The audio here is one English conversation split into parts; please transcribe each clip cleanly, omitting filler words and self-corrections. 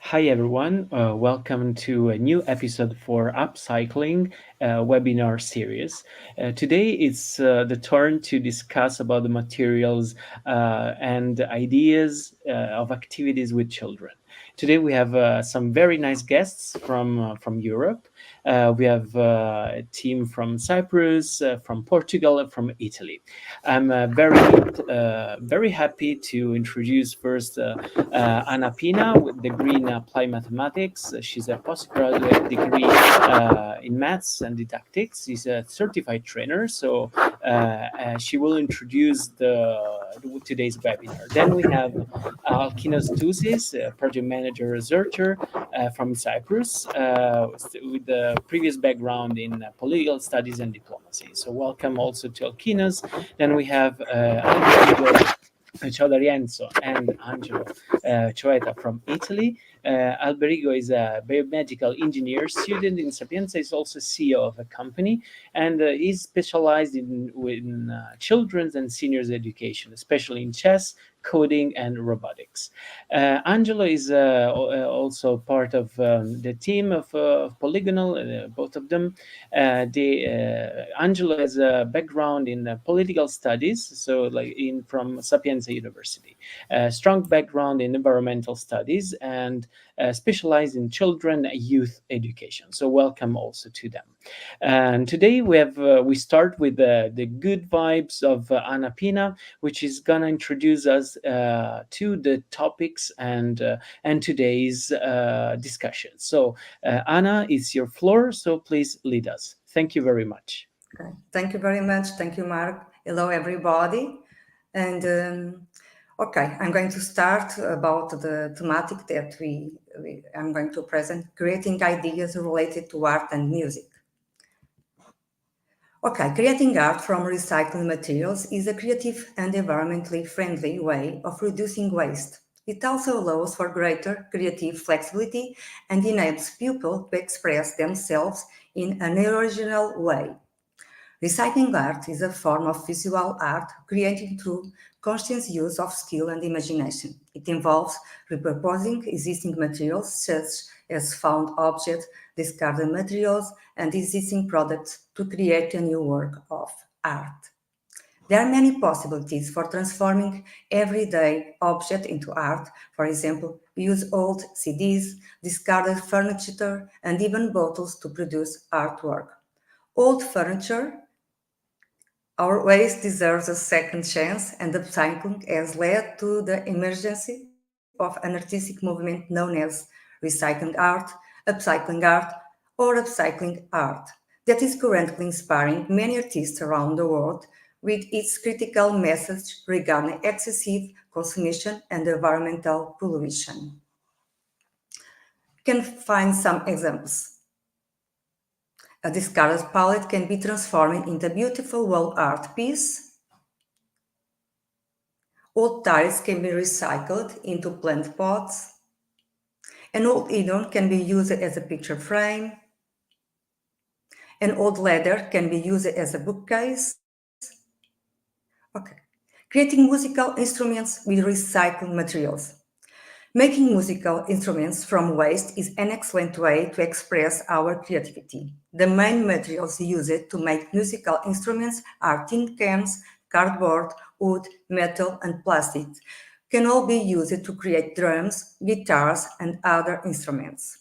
Hi everyone, welcome to a new episode for Upcycling webinar series. Today it's the turn to discuss about the materials and ideas of activities with children. Today we have some very nice guests from Europe. We have a team from Cyprus, from Portugal, and from Italy. I'm very happy to introduce first Anna Pina with degree in applied mathematics. She's a postgraduate degree in maths and didactics. She's a certified trainer, so she will introduce today's webinar. Then we have Alkinoos Tousis, project manager researcher from Cyprus, with a previous background in political studies and diplomacy. So welcome also to Alkinoos. Then we have Ciao and Angelo Cioeta from Italy. Alberigo is a biomedical engineer student in Sapienza. He's also CEO of a company, and he's specialized in children's and seniors education, especially in chess, coding, and robotics. Angelo is also part of the team of Polygonal, both of them. Angelo has a background in political studies, so like in from Sapienza University, a strong background in environmental studies, and specialized in children and youth education. So welcome also to them. And today we start with the good vibes of Anna Pina, which is gonna introduce us to the topics and today's discussion. So Anna, it's your floor. So please lead us. Thank you very much. Okay. Thank you very much. Thank you, Mark. Hello, everybody. And okay, I'm going to start about the thematic that I'm going to present, creating ideas related to art and music. Okay, creating art from recycled materials is a creative and environmentally friendly way of reducing waste. It also allows for greater creative flexibility and enables people to express themselves in an original way. Recycling art is a form of visual art created through conscious use of skill and imagination. It involves repurposing existing materials such as found objects, discarded materials, and existing products to create a new work of art. There are many possibilities for transforming everyday objects into art. For example, we use old CDs, discarded furniture, and even bottles to produce artwork. Old furniture, our waste deserves a second chance, and upcycling has led to the emergence of an artistic movement known as recycling art, or upcycling art, that is currently inspiring many artists around the world with its critical message regarding excessive consumption and environmental pollution. You can find some examples. A discarded palette can be transformed into a beautiful wall art piece. Old tiles can be recycled into plant pots. An old iron can be used as a picture frame. An old leather can be used as a bookcase. Okay. Creating musical instruments with recycled materials. Making musical instruments from waste is an excellent way to express our creativity. The main materials used to make musical instruments are tin cans, cardboard, wood, metal, and plastic. Can all be used to create drums, guitars, and other instruments.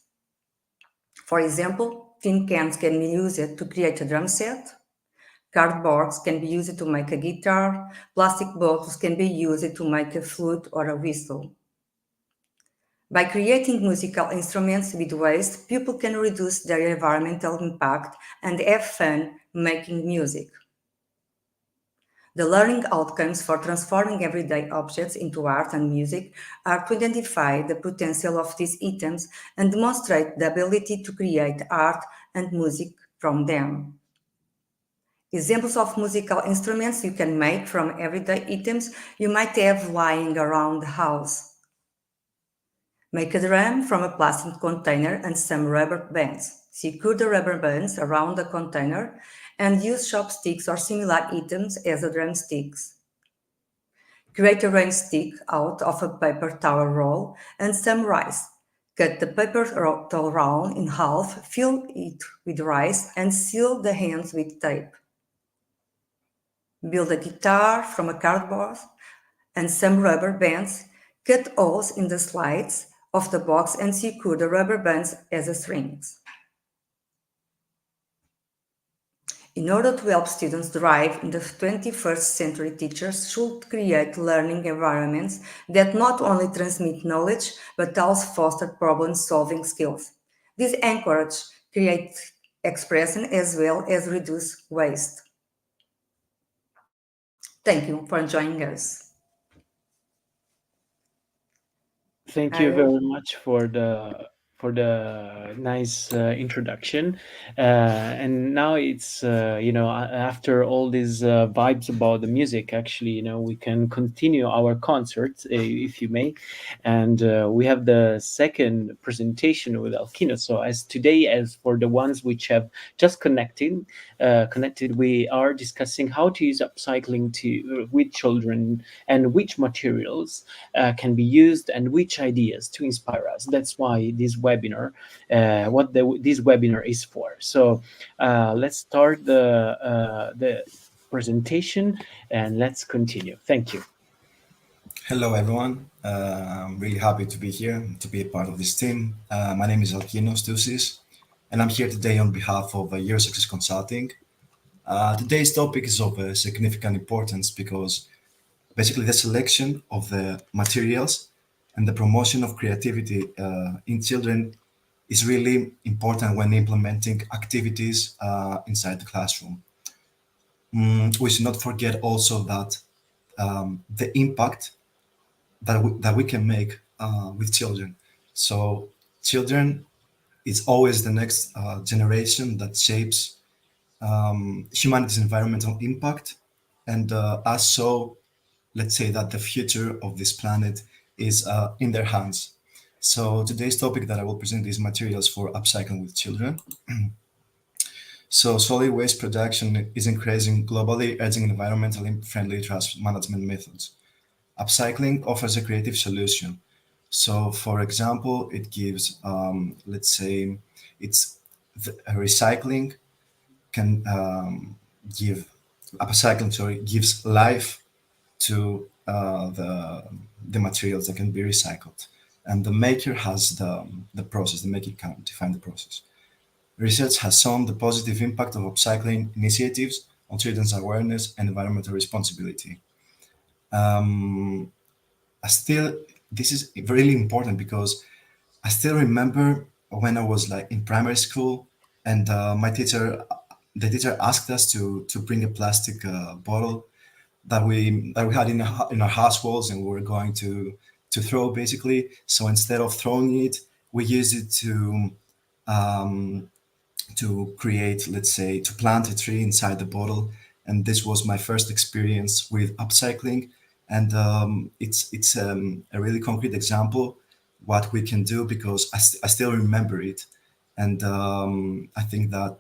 For example, tin cans can be used to create a drum set. Cardboards can be used to make a guitar. Plastic bottles can be used to make a flute or a whistle. By creating musical instruments with waste, people can reduce their environmental impact and have fun making music. The learning outcomes for transforming everyday objects into art and music are to identify the potential of these items and demonstrate the ability to create art and music from them. Examples of musical instruments you can make from everyday items you might have lying around the house. Make a drum from a plastic container and some rubber bands. Secure the rubber bands around the container and use chopsticks or similar items as a drumsticks. Create a rain stick out of a paper towel roll and some rice. Cut the paper towel round in half, fill it with rice, and seal the ends with tape. Build a guitar from a cardboard and some rubber bands. Cut holes in the sides of the box and secure the rubber bands as strings. In order to help students thrive in the 21st century, teachers should create learning environments that not only transmit knowledge but also foster problem-solving skills. These encourage creative expression as well as reduce waste. Thank you for joining us. Thank you very much for the nice introduction. And now it's after all these vibes about the music, actually, we can continue our concert, if you may. And we have the second presentation with Alkinoos. So as today, as for the ones which have just connected, we are discussing how to use upcycling to with children and which materials can be used and which ideas to inspire us. That's why this webinar, this webinar is for. So let's start the presentation and let's continue. Thank you. Hello, everyone. I'm really happy to be here, to be a part of this team. My name is Alkinoos Tousis, and I'm here today on behalf of Eurosuccess Consulting. Today's topic is of significant importance because basically the selection of the materials and the promotion of creativity in children is really important when implementing activities inside the classroom. We should not forget also that the impact that we can make with children. So children is always the next generation that shapes humanity's environmental impact, and as so, let's say that the future of this planet is in their hands. So today's topic that I will present is materials for upcycling with children. So solid waste production is increasing globally, urging environmentally friendly trash management methods. Upcycling offers a creative solution. So, for example, it gives, let's say, it's recycling can give upcycling. Sorry, gives life to the materials that can be recycled, and the maker has the process. The maker can define the process. Research has shown the positive impact of upcycling initiatives on children's awareness and environmental responsibility. Um, I still, this is really important because I still remember when I was like in primary school, and the teacher asked us to bring a plastic bottle that we had in our house walls, and we were going to throw basically. So instead of throwing it, we used it um, to create, let's say, to plant a tree inside the bottle. And this was my first experience with upcycling. And it's a really concrete example what we can do because I still remember it. And I think that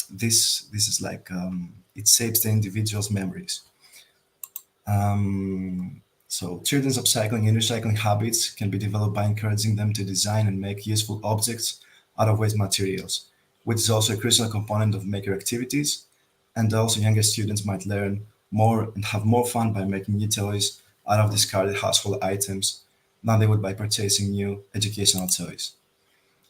this is like it shapes the individual's memories. So children's upcycling and recycling habits can be developed by encouraging them to design and make useful objects out of waste materials, which is also a crucial component of maker activities. And also younger students might learn more and have more fun by making new toys out of discarded household items than they would by purchasing new educational toys.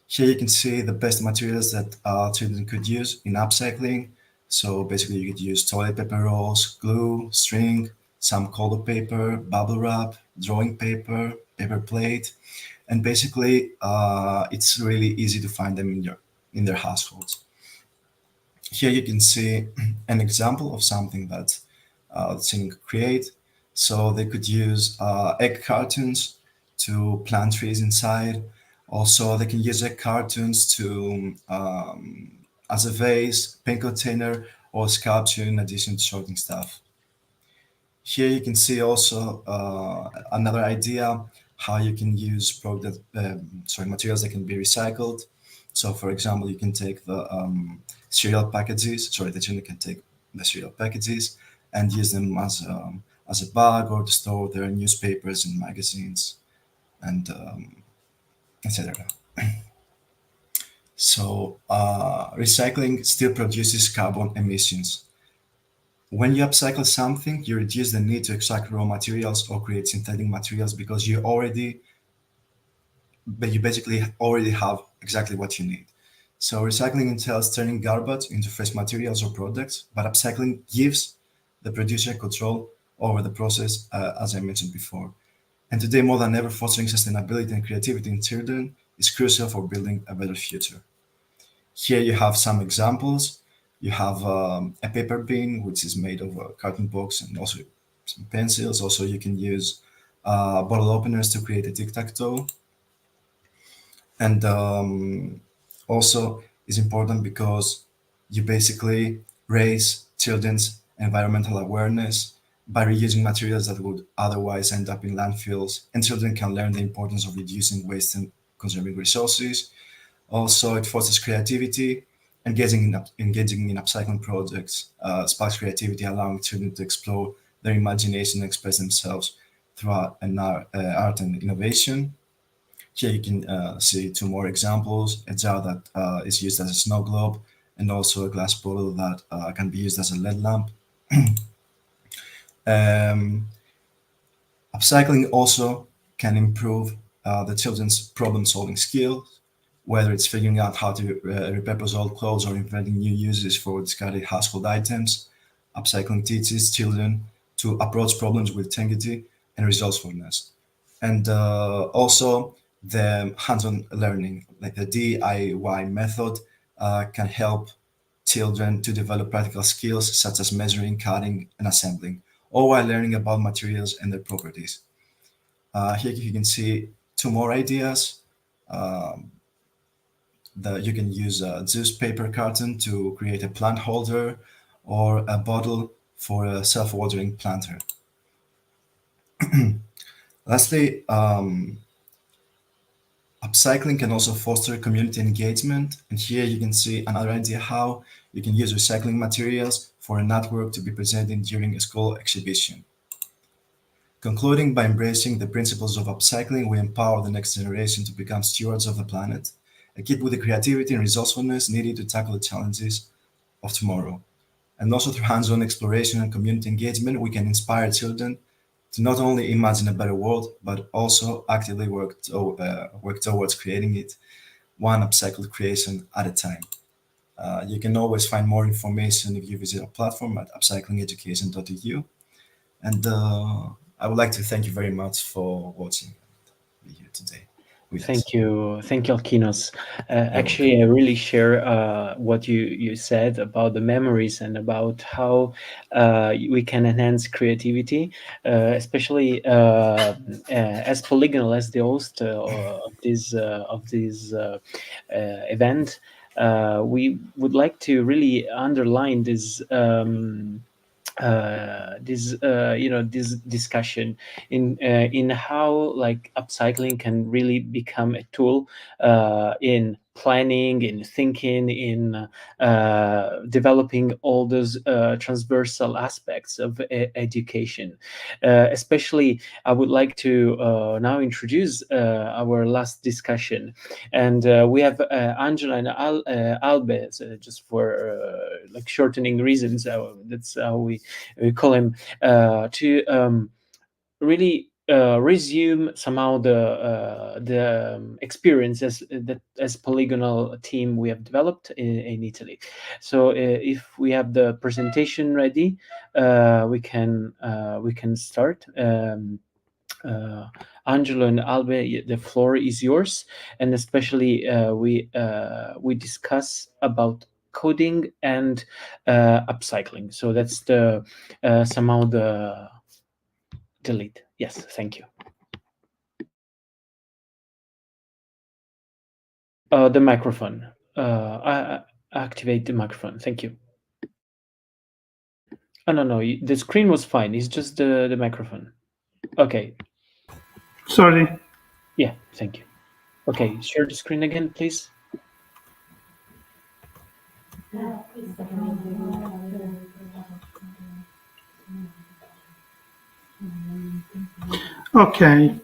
Here you can see the best materials that children could use in upcycling. So basically you could use toilet paper rolls, glue, string, some color paper, bubble wrap, drawing paper, paper plate, and basically it's really easy to find them in their households. Here you can see an example of something that children could create. So they could use egg cartons to plant trees inside. Also, they can use egg cartons to as a vase, paint container, or sculpture in addition to sorting stuff. Here you can see also another idea how you can use materials that can be recycled. So, for example, you can take the cereal packages. Sorry, the children can take the cereal packages and use them as a bag or to store their newspapers and magazines. And etc. So recycling still produces carbon emissions. When you upcycle something, you reduce the need to extract raw materials or create synthetic materials because you basically already have exactly what you need. So recycling entails turning garbage into fresh materials or products, but upcycling gives the producer control over the process, as I mentioned before. And today, more than ever, fostering sustainability and creativity in children is crucial for building a better future. Here you have some examples. You have a paper bin, which is made of a carton box, and also some pencils. Also, you can use bottle openers to create a tic-tac-toe. And also is important because you basically raise children's environmental awareness by reusing materials that would otherwise end up in landfills, and children can learn the importance of reducing waste and conserving resources. Also, it fosters creativity. Engaging in upcycling projects sparks creativity, allowing children to explore their imagination and express themselves throughout art and innovation. Here you can see two more examples: a jar that is used as a snow globe, and also a glass bottle that can be used as a LED lamp. Um, Upcycling also can improve the children's problem-solving skills, whether it's figuring out how to repurpose old clothes or inventing new uses for discarded household items. Upcycling teaches children to approach problems with integrity and resourcefulness. And also the hands-on learning, like the DIY method, can help children to develop practical skills such as measuring, cutting, and assembling, all while learning about materials and their properties. Here you can see two more ideas. You can use a juice paper carton to create a plant holder, or a bottle for a self-watering planter. Lastly, upcycling can also foster community engagement. And here you can see another idea how you can use recycling materials for a network to be presented during a school exhibition. Concluding, by embracing the principles of upcycling, we empower the next generation to become stewards of the planet, equipped with the creativity and resourcefulness needed to tackle the challenges of tomorrow. And also through hands-on exploration and community engagement, we can inspire children to not only imagine a better world, but also actively work towards creating it, one upcycled creation at a time. You can always find more information if you visit our platform at upcyclingeducation.eu. And I would like to thank you very much for watching and be here today with us. Thank you, Alkinos. You're welcome. Actually, I really share what you said about the memories and about how we can enhance creativity, especially as Polygonal, as the host of this event. We would like to really underline this discussion in how like upcycling can really become a tool in planning, in thinking, in developing all those transversal aspects of education. Especially, I would like to now introduce our last discussion, and we have Angela and Albe, so just for like shortening reasons. That's how we call him, to really resume somehow the experiences that as polygonal team we have developed in Italy. So if we have the presentation ready, we can start. Angelo and Albe, the floor is yours, and especially we discuss about coding and upcycling. So that's the somehow the lead. Yes, thank you. The microphone. Activate the microphone. Thank you. Oh no, the screen was fine. It's just the microphone. Okay. Sorry. Yeah, thank you. Okay, share the screen again, please. Okay.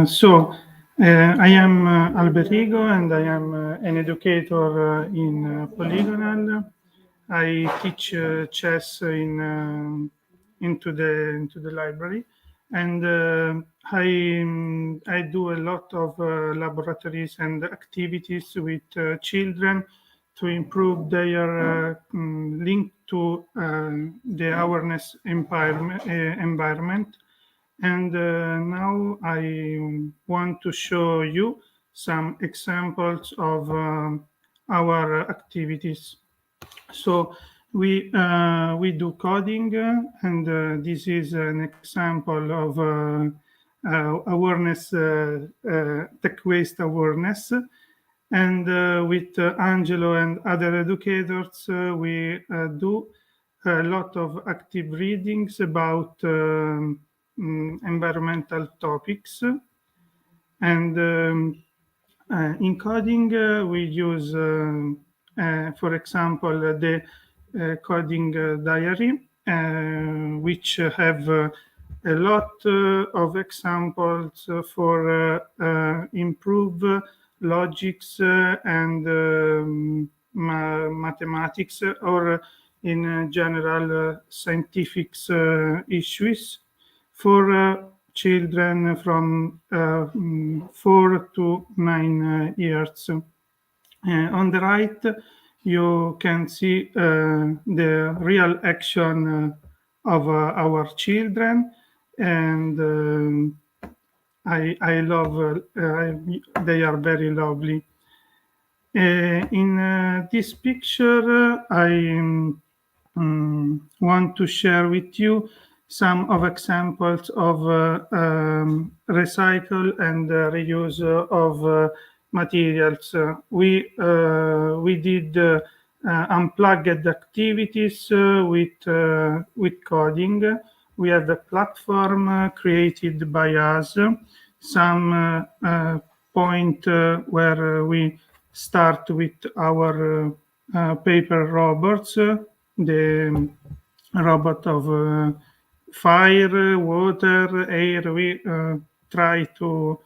So I am Alberigo, and I am an educator in Polygonal. I teach chess into the library, and I do a lot of laboratories and activities with children to improve their link to the awareness environment. And now I want to show you some examples of our activities. So we do coding, and this is an example of awareness, tech waste awareness. And with Angelo and other educators, we do a lot of active readings about environmental topics. And in coding, we use, for example, the coding diary, which have a lot of examples for improve logics and mathematics, or in general scientific issues for children from 4 to 9 years. On the right, you can see the real action of our children, and I love. They are very lovely. In this picture, I want to share with you some of examples of recycle and reuse of materials. We did unplugged activities with coding. We have a platform created by us. Some point where we start with our paper robots, the robot of fire, water, air. We try to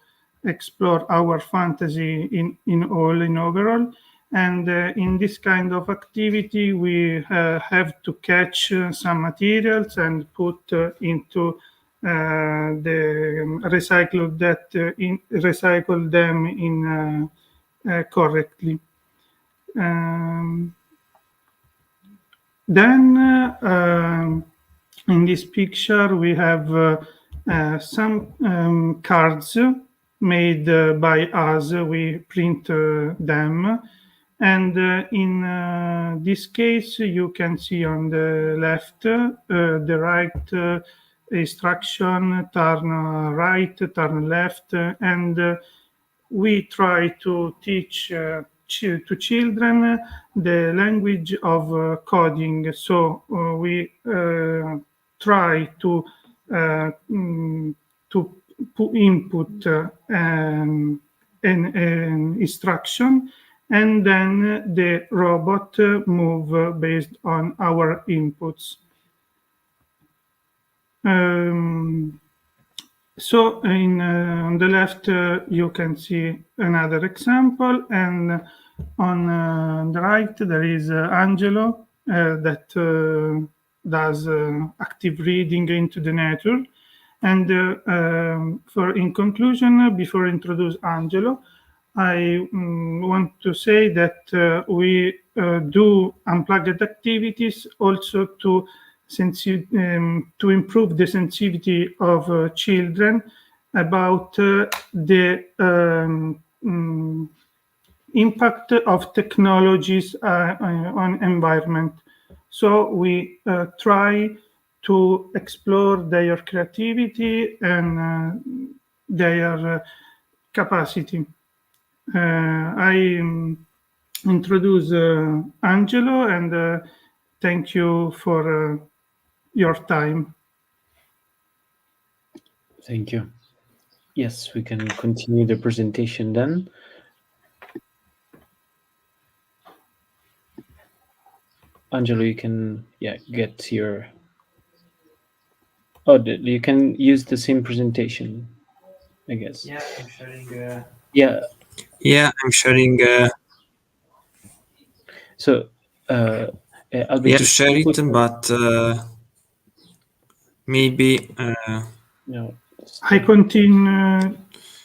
explore our fantasy in overall. And in this kind of activity, we have to catch some materials and put into the recycle them in correctly. Then in this picture we have some cards made by us. We print them, and in this case you can see on the left the right instruction: turn right, turn left, and we try to teach to children the language of coding. So we try to input an instruction, and then the robot move based on our inputs. So on the left, you can see another example, and on the right, there is Angelo that does active reading into the nature. And in conclusion, before I introduce Angelo, I want to say that we do unplugged activities also to improve the sensitivity of children about the impact of technologies on environment. So we try to explore their creativity and their capacity. I introduce Angelo, and thank you for your time. Thank you. Yes, we can continue the presentation then. Angelo, you can get your. Oh, you can use the same presentation I guess. Yeah, I'm sharing. Yeah. Yeah, I'm sharing. So, Yeah, Alberto, can share you it, put? but maybe. No. I continue.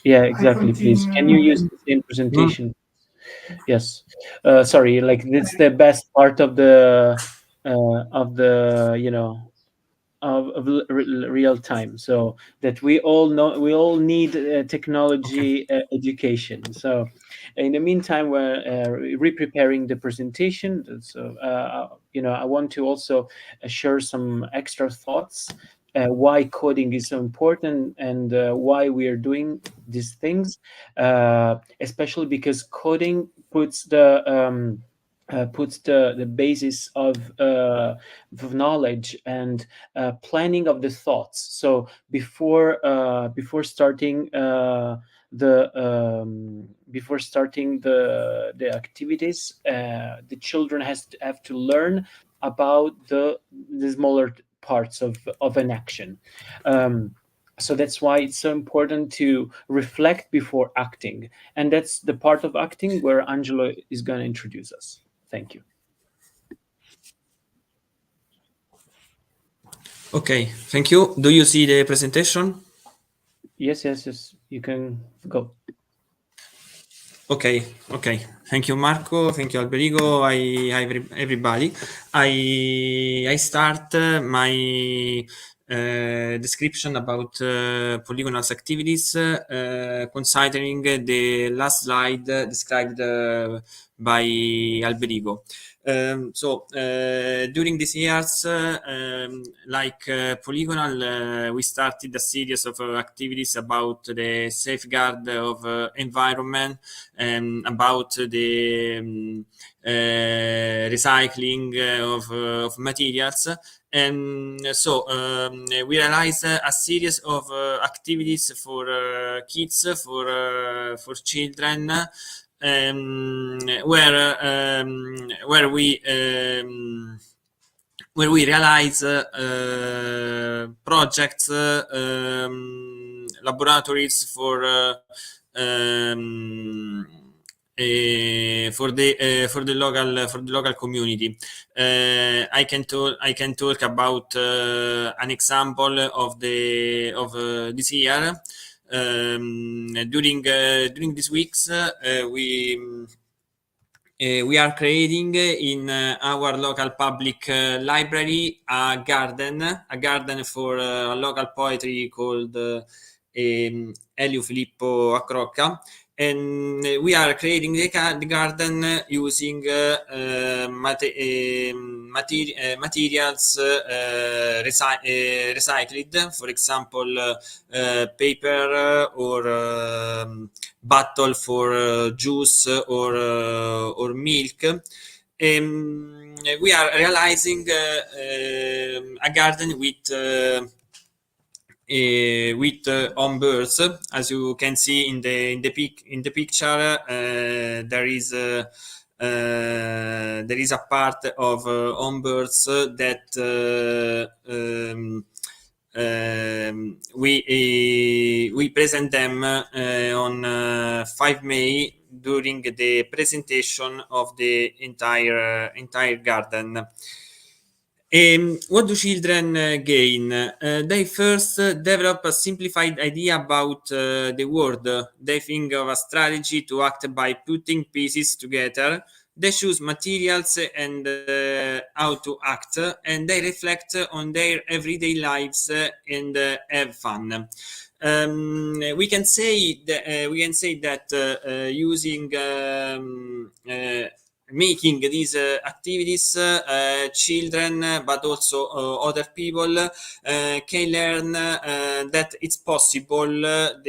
Yeah, I exactly. Please, can you continue. use the same No. presentation? Yes. Sorry, like it's the best part of the real time, so that we all know we all need Okay. technology education. So in the meantime, we're re-preparing the presentation. So I want to also share some extra thoughts why coding is so important and why we are doing these things, especially because coding puts the basis of knowledge and planning of the thoughts. So before starting the activities, the children have to learn about the smaller parts of an action. Um, so that's why it's so important to reflect before acting, and that's the part of acting where Angelo is going to introduce us. Thank you. Okay. Thank you. Do you see the presentation? Yes, yes, yes. You can go. Okay, okay. Thank you, Marco. Thank you, Alberigo. Everybody. I start my description about polygonals activities, considering the last slide described by Alberigo. During these years, like Polygonal, we started a series of activities about the safeguard of environment and about the recycling of materials. And so we realized a series of activities for kids, for children, where we realize projects, laboratories um, for the local community. I can talk about an example of this year. During these weeks, we are creating in our local public library a garden for a local poetry called Elio Filippo Accrocca. And we are creating the garden using materials recycled, for example, paper or bottle for juice or milk. We are realizing a garden with home birds. As you can see in the picture, there is a part of home birds that we present them on 5 May during the presentation of the entire garden. What do children gain? They first develop a simplified idea about the world. They think of a strategy to act by putting pieces together. They choose materials and how to act, and they reflect on their everyday lives and have fun. We can say that using making these activities, children, but also other people can learn that it's possible to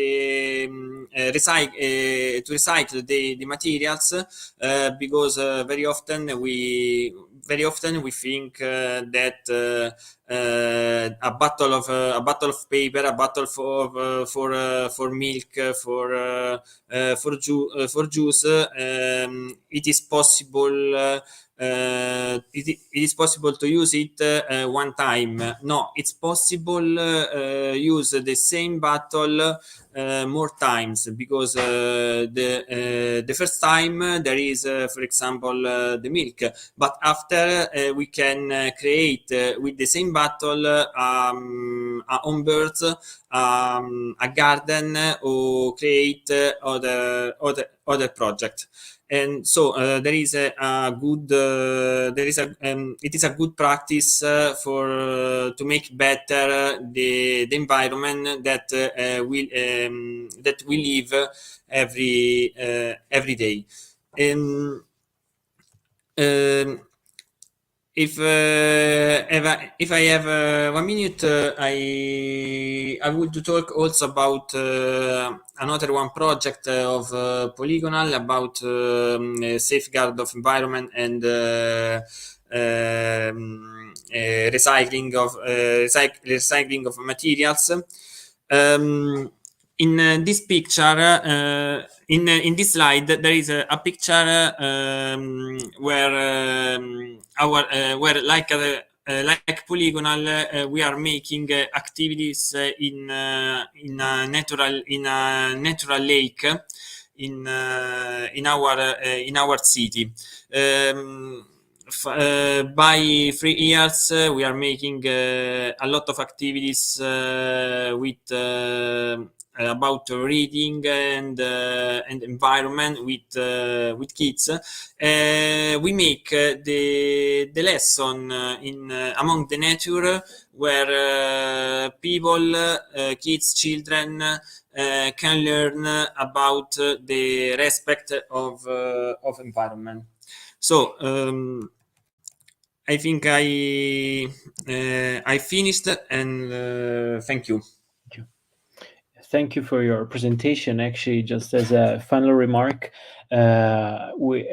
recycle the materials, because very often we think that a bottle of paper, a bottle for milk, for juice, it is possible it is possible to use it one time. No, it's possible use the same bottle more times, because the first time there is, for example, the milk, but after we can create with the same bottle a home birds, a garden, or create other project. And so there is a good it is a good practice for to make better the environment that we live every day. Um, um, if I have 1 minute, I would talk also about another one project of Polygonal about safeguard of environment and recycling of materials. In this picture, in this slide, there is a picture where like Polygonal, we are making activities in a natural lake in our city. By 3 years, we are making a lot of activities with about reading and environment with kids. We make the lesson in among the nature, where people, kids, children can learn about the respect of environment. So I think I finished, and thank you. Thank you for your presentation. Actually, just as a final remark, we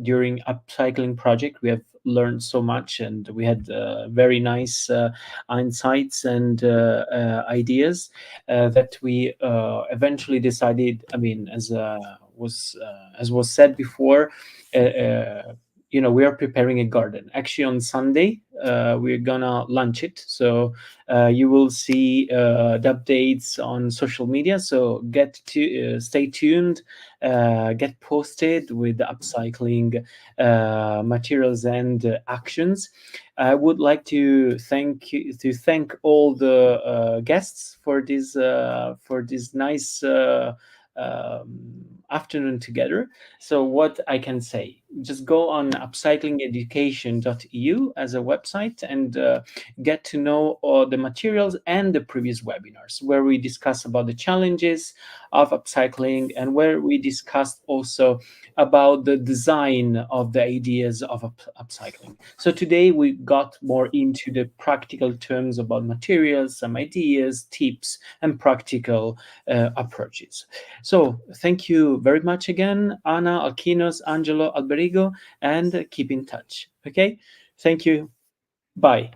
during upcycling project we have learned so much, and we had very nice insights and ideas that we eventually decided. I mean, as was said before. We are preparing a garden. Actually, on Sunday, we're gonna launch it. So you will see the updates on social media. So stay tuned, get posted with the upcycling materials and actions. I would like to thank all the guests for this nice afternoon together. So what I can say, just go on upcyclingeducation.eu as a website and get to know all the materials and the previous webinars where we discuss about the challenges of upcycling, and where we discussed also about the design of the ideas of upcycling. So today we got more into the practical terms about materials, some ideas, tips, and practical approaches. So thank you very much again, Anna, Alkinoos, Angelo, Alberigo, and keep in touch. Okay, thank you. Bye.